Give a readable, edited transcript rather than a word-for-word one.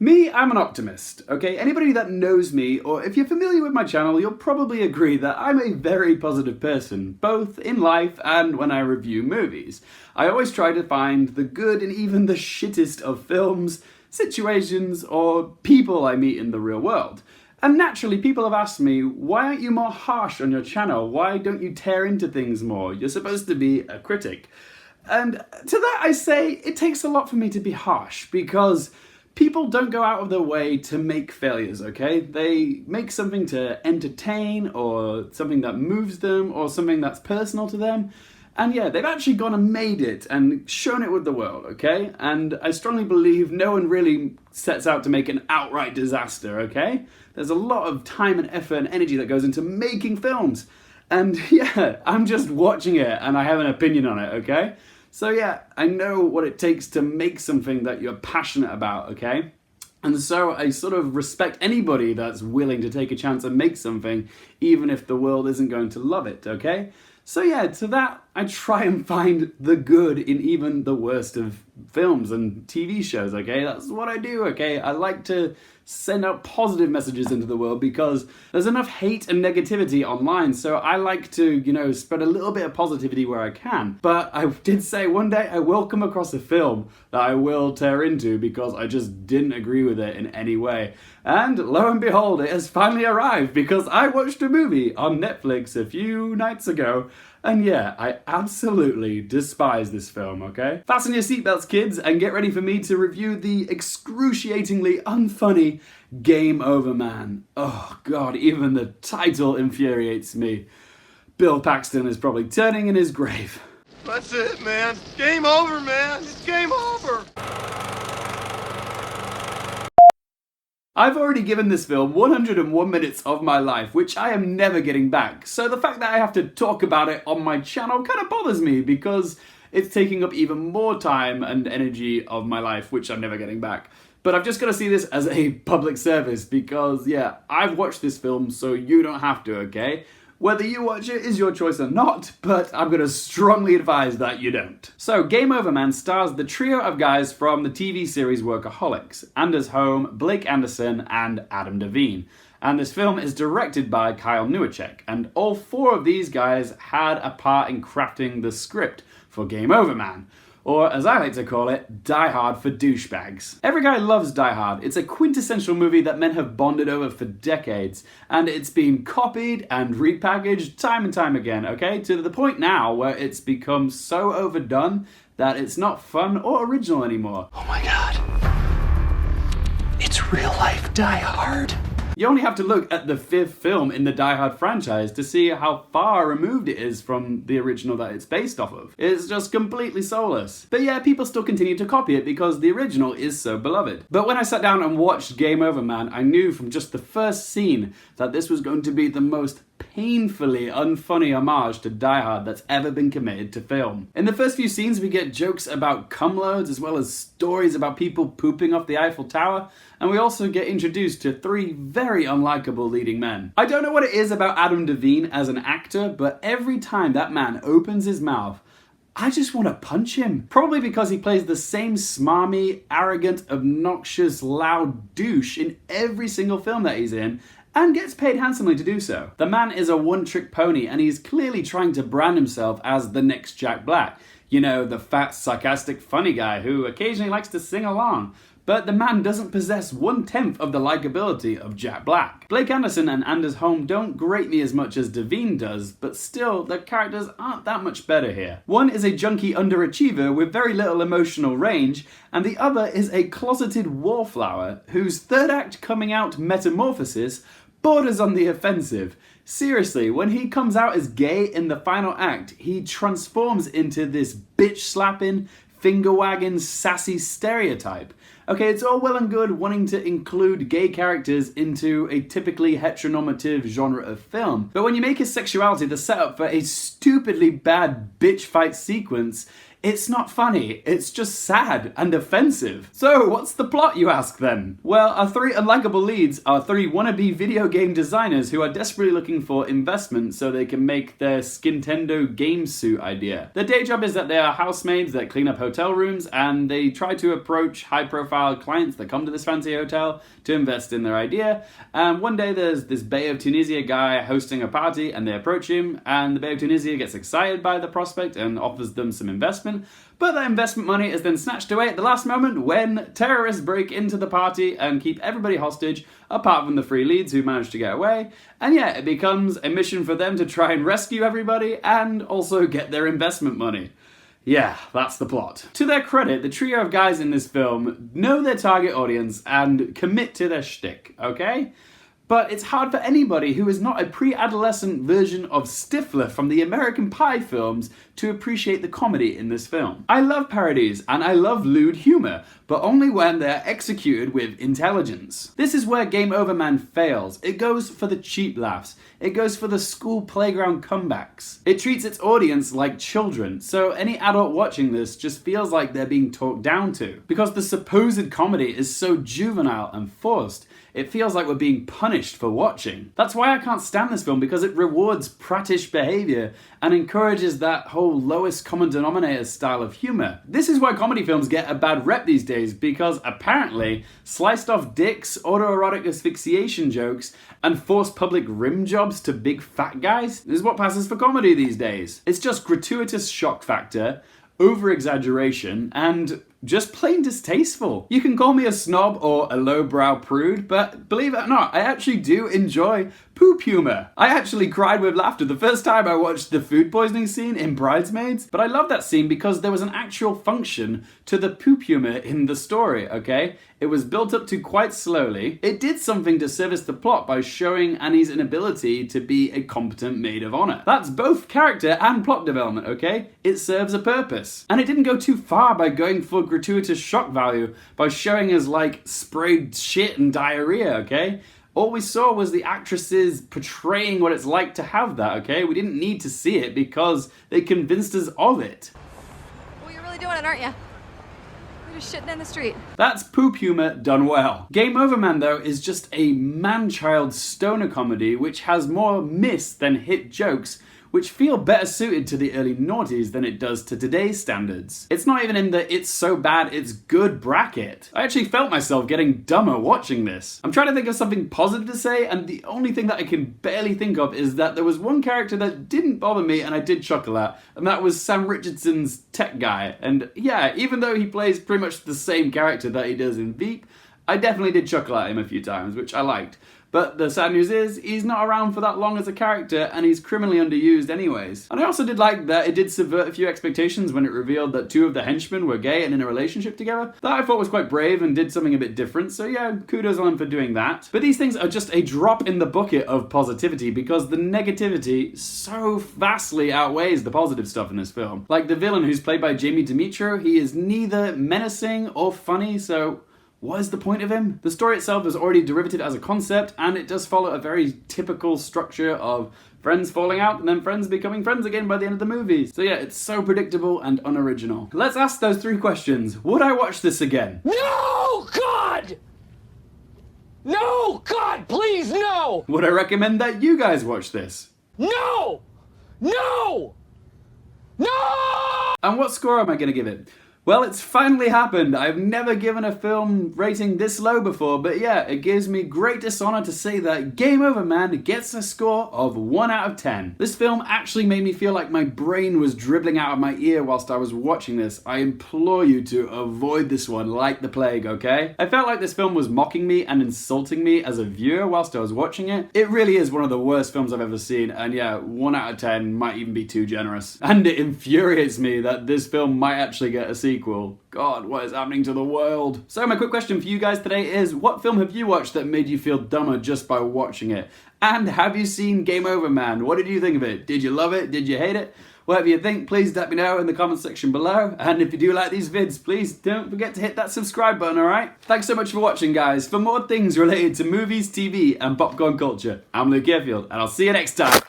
Me, I'm an optimist, okay? Anybody that knows me, or if you're familiar with my channel, you'll probably agree that I'm a very positive person, both in life and when I review movies. I always try to find the good in even the shittest of films, situations, or people I meet in the real world. And naturally, people have asked me, why aren't you more harsh on your channel? Why don't you tear into things more? You're supposed to be a critic. And to that I say, it takes a lot for me to be harsh, because people don't go out of their way to make failures, okay? They make something to entertain, or something that moves them, or something that's personal to them. And yeah, they've actually gone and made it and shown it with the world, okay? And I strongly believe no one really sets out to make an outright disaster, okay? There's a lot of time and effort and energy that goes into making films. And yeah, I'm just watching it and I have an opinion on it, okay? So yeah, I know what it takes to make something that you're passionate about, okay? And so I sort of respect anybody that's willing to take a chance and make something, even if the world isn't going to love it, okay? So yeah, to that, I try and find the good in even the worst of films and TV shows, okay? That's what I do, okay? I like to send out positive messages into the world because there's enough hate and negativity online, so I like to, spread a little bit of positivity where I can. But I did say one day I will come across a film that I will tear into because I just didn't agree with it in any way. And lo and behold, it has finally arrived because I watched a movie on Netflix a few nights ago. And yeah, I absolutely despise this film, okay? Fasten your seatbelts, kids, and get ready for me to review the excruciatingly unfunny Game Over Man. Oh god, even the title infuriates me. Bill Paxton is probably turning in his grave. That's it, man. Game over, man. It's game over. I've already given this film 101 minutes of my life, which I am never getting back. So the fact that I have to talk about it on my channel kind of bothers me because it's taking up even more time and energy of my life, which I'm never getting back. But I've just got to see this as a public service because, yeah, I've watched this film, so you don't have to, okay? Whether you watch it is your choice or not, but I'm going to strongly advise that you don't. So, Game Over Man stars the trio of guys from the TV series Workaholics: Holm, Blake Anderson, and Adam Devine. And this film is directed by Kyle Newacek, and all four of these guys had a part in crafting the script for Game Over Man. Or, as I like to call it, Die Hard for douchebags. Every guy loves Die Hard. It's a quintessential movie that men have bonded over for decades, and it's been copied and repackaged time and time again, okay? To the point now where it's become so overdone that it's not fun or original anymore. Oh my god. It's real life Die Hard. You only have to look at the fifth film in the Die Hard franchise to see how far removed it is from the original that it's based off of. It's just completely soulless. But yeah, people still continue to copy it because the original is so beloved. But when I sat down and watched Game Over Man, I knew from just the first scene that this was going to be the most painfully unfunny homage to Die Hard that's ever been committed to film. In the first few scenes, we get jokes about cum loads as well as stories about people pooping off the Eiffel Tower, and we also get introduced to three very unlikable leading men. I don't know what it is about Adam Devine as an actor, but every time that man opens his mouth, I just want to punch him. Probably because he plays the same smarmy, arrogant, obnoxious, loud douche in every single film that he's in, and gets paid handsomely to do so. The man is a one-trick pony, and he's clearly trying to brand himself as the next Jack Black. You know, the fat, sarcastic, funny guy who occasionally likes to sing along. But the man doesn't possess 1/10 of the likability of Jack Black. Blake Anderson and Anders Holm don't grate me as much as Devine does, but still, their characters aren't that much better here. One is a junkie underachiever with very little emotional range, and the other is a closeted wallflower whose third act coming out metamorphosis borders on the offensive. Seriously, when he comes out as gay in the final act, he transforms into this bitch-slapping, finger-wagging, sassy stereotype. Okay, it's all well and good wanting to include gay characters into a typically heteronormative genre of film, but when you make his sexuality the setup for a stupidly bad bitch fight sequence, It's not funny, it's just sad and offensive. So what's the plot, you ask then? Well, our three unlikable leads are three wannabe video game designers who are desperately looking for investment so they can make their Skintendo game suit idea. Their day job is that they are housemaids that clean up hotel rooms, and they try to approach high-profile clients that come to this fancy hotel to invest in their idea. And one day there's this Bay of Tunisia guy hosting a party, and they approach him, and the Bay of Tunisia gets excited by the prospect and offers them some investment. But that investment money is then snatched away at the last moment when terrorists break into the party and keep everybody hostage, apart from the three leads who manage to get away. And yeah, it becomes a mission for them to try and rescue everybody and also get their investment money. Yeah, that's the plot. To their credit, the trio of guys in this film know their target audience and commit to their shtick, okay? But it's hard for anybody who is not a pre-adolescent version of Stifler from the American Pie films to appreciate the comedy in this film. I love parodies and I love lewd humour, but only when they're executed with intelligence. This is where Game Over Man fails. It goes for the cheap laughs. It goes for the school playground comebacks. It treats its audience like children, so any adult watching this just feels like they're being talked down to. Because the supposed comedy is so juvenile and forced, it feels like we're being punished for watching. That's why I can't stand this film, because it rewards prattish behaviour and encourages that whole lowest common denominator style of humour. This is why comedy films get a bad rep these days, because apparently sliced off dicks, autoerotic asphyxiation jokes, and forced public rim jobs to big fat guys is what passes for comedy these days. It's just gratuitous shock factor, over-exaggeration, and just plain distasteful. You can call me a snob or a lowbrow prude, but believe it or not, I actually do enjoy poop humor. I actually cried with laughter the first time I watched the food poisoning scene in Bridesmaids, but I love that scene because there was an actual function to the poop humor in the story, okay? It was built up to quite slowly. It did something to service the plot by showing Annie's inability to be a competent maid of honor. That's both character and plot development, okay? It serves a purpose. And it didn't go too far by going for gratuitous shock value by showing us like sprayed shit and diarrhea, okay? All we saw was the actresses portraying what it's like to have that, okay? We didn't need to see it because they convinced us of it. Well, you're really doing it, aren't you? You're just shitting in the street. That's poop humor done well. Game Over Man, though, is just a man-child stoner comedy which has more miss than hit jokes, which feel better suited to the early noughties than it does to today's standards. It's not even in the it's so bad it's good bracket. I actually felt myself getting dumber watching this. I'm trying to think of something positive to say, and the only thing that I can barely think of is that there was one character that didn't bother me and I did chuckle at, and that was Sam Richardson's tech guy. And yeah, even though he plays pretty much the same character that he does in Veep, I definitely did chuckle at him a few times, which I liked. But the sad news is, he's not around for that long as a character, and he's criminally underused anyways. And I also did like that it did subvert a few expectations when it revealed that two of the henchmen were gay and in a relationship together. That I thought was quite brave and did something a bit different, so yeah, kudos on him for doing that. But these things are just a drop in the bucket of positivity, because the negativity so vastly outweighs the positive stuff in this film. Like the villain, who's played by Jamie Demetriou, he is neither menacing or funny, so what is the point of him? The story itself is already derivative as a concept, and it does follow a very typical structure of friends falling out and then friends becoming friends again by the end of the movie. So yeah, it's so predictable and unoriginal. Let's ask those three questions. Would I watch this again? No, God! No, God, please, no! Would I recommend that you guys watch this? No! No! No! And what score am I going to give it? Well, it's finally happened. I've never given a film rating this low before, but yeah, it gives me great dishonor to say that Game Over Man gets a score of 1 out of 10. This film actually made me feel like my brain was dribbling out of my ear whilst I was watching this. I implore you to avoid this one like the plague, okay? I felt like this film was mocking me and insulting me as a viewer whilst I was watching it. It really is one of the worst films I've ever seen, and yeah, 1 out of 10 might even be too generous. And it infuriates me that this film might actually get a sequel. God, what is happening to the world? So my quick question for you guys today is, what film have you watched that made you feel dumber just by watching it? And have you seen Game Over Man? What did you think of it? Did you love it? Did you hate it? Whatever you think, please let me know in the comment section below. And if you do like these vids, please don't forget to hit that subscribe button, alright? Thanks so much for watching, guys. For more things related to movies, TV, and popcorn culture, I'm Luke Airfield, and I'll see you next time.